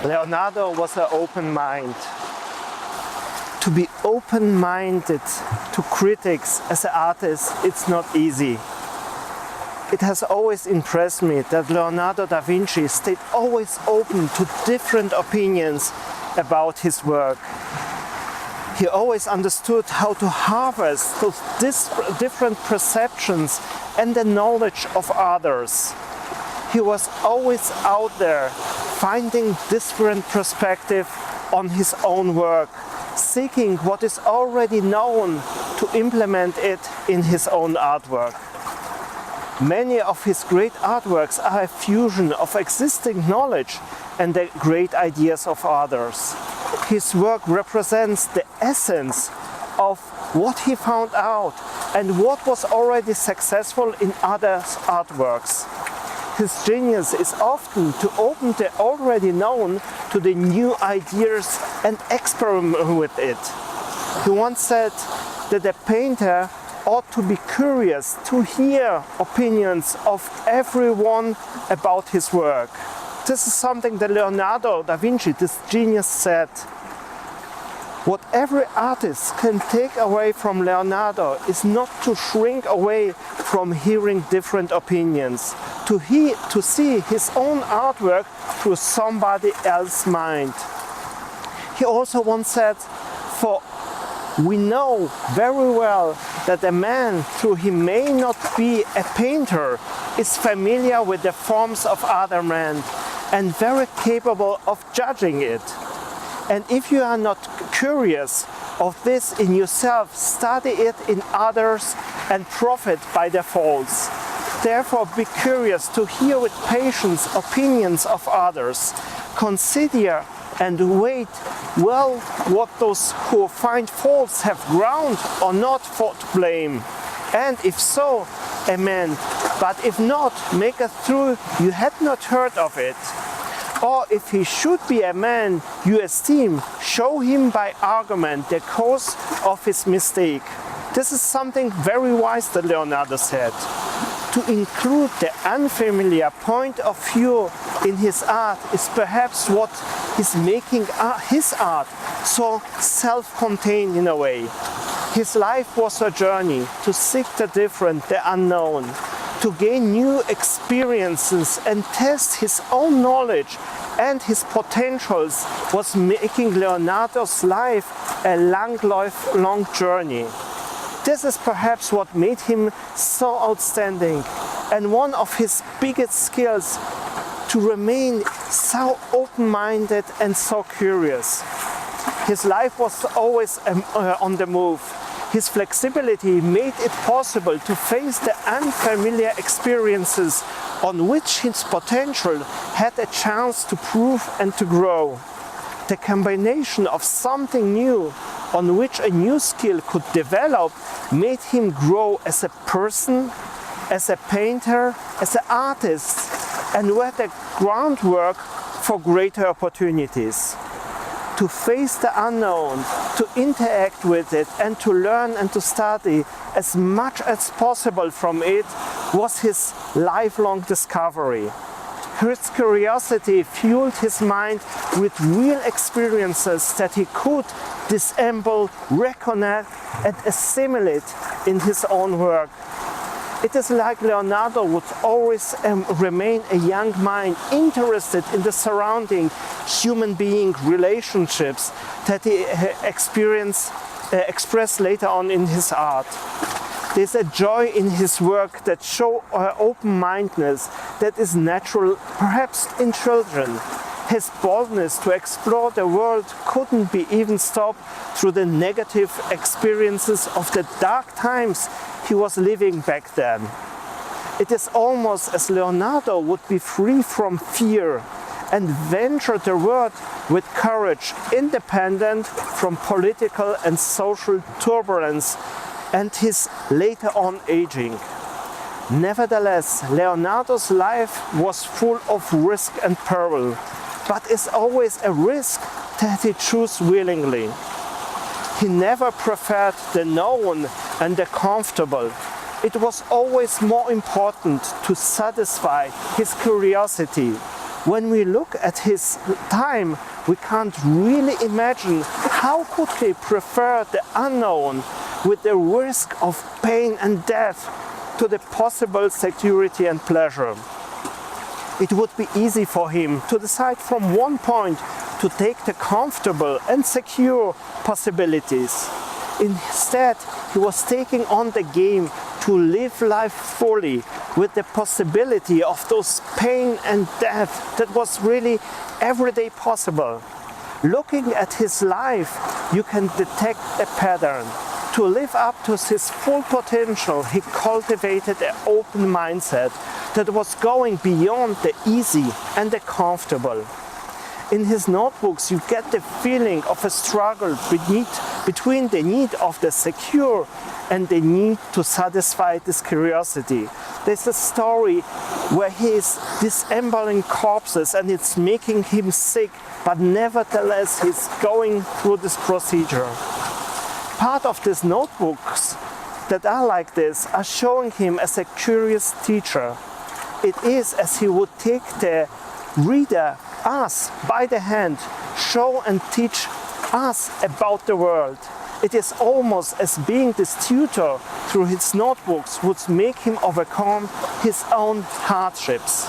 Leonardo was an open mind. To be open-minded to critics as an artist, it's not easy. It has always impressed me that Leonardo da Vinci stayed always open to different opinions about his work. He always understood how to harvest those different perceptions and the knowledge of others. He was always out there finding different perspectives on his own work, seeking what is already known to implement it in his own artwork. Many of his great artworks are a fusion of existing knowledge and the great ideas of others. His work represents the essence of what he found out and what was already successful in others' artworks. His genius is often to open the already known to the new ideas and experiment with it. He once said that a painter ought to be curious to hear opinions of everyone about his work. This is something that Leonardo da Vinci, this genius, said. What every artist can take away from Leonardo is not to shrink away from hearing different opinions, to see his own artwork through somebody else's mind. He also once said, "For we know very well that a man, though he may not be a painter, is familiar with the forms of other men and very capable of judging it. And if you are not curious of this in yourself, study it in others and profit by their faults. Therefore be curious to hear with patience opinions of others. Consider and weigh well what those who find faults have ground or not for to blame. And if so, amen. But if not, make it through you had not heard of it. Or if he should be a man you esteem, show him by argument the cause of his mistake." This is something very wise that Leonardo said. To include the unfamiliar point of view in his art is perhaps what is making his art so self-contained in a way. His life was a journey to seek the different, the unknown, to gain new experiences and test his own knowledge and his potentials was making Leonardo's life a lifelong journey. This is perhaps what made him so outstanding and one of his biggest skills, to remain so open-minded and so curious. His life was always on the move. His flexibility made it possible to face the unfamiliar experiences on which his potential had a chance to prove and to grow. The combination of something new on which a new skill could develop made him grow as a person, as a painter, as an artist, and were the groundwork for greater opportunities. To face the unknown, to interact with it, and to learn and to study as much as possible from it was his lifelong discovery. His curiosity fueled his mind with real experiences that he could disassemble, reconnect, and assimilate in his own work. It is like Leonardo would always remain a young mind interested in the surrounding human being relationships that he expressed later on in his art. There's a joy in his work that shows open-mindedness that is natural, perhaps in children. His boldness to explore the world couldn't be even stopped through the negative experiences of the dark times he was living back then. It is almost as Leonardo would be free from fear and venture the world with courage, independent from political and social turbulence and his later on aging. Nevertheless, Leonardo's life was full of risk and peril, but is always a risk that he chose willingly. He never preferred the known and the comfortable. It was always more important to satisfy his curiosity, When we look at his time, we can't really imagine how could he prefer the unknown with the risk of pain and death to the possible security and pleasure. It would be easy for him to decide from one point to take the comfortable and secure possibilities. Instead, he was taking on the game to live life fully with the possibility of those pain and death that was really every day possible. Looking at his life, you can detect a pattern. To live up to his full potential, he cultivated an open mindset that was going beyond the easy and the comfortable. In his notebooks, you get the feeling of a struggle between the need of the secure and the need to satisfy this curiosity. There's a story where he is disembowling corpses and it's making him sick, but nevertheless he's going through this procedure. Part of these notebooks that are like this are showing him as a curious teacher. It is as he would take the reader, us, by the hand, show and teach us about the world. It is almost as being this tutor through his notebooks would make him overcome his own hardships.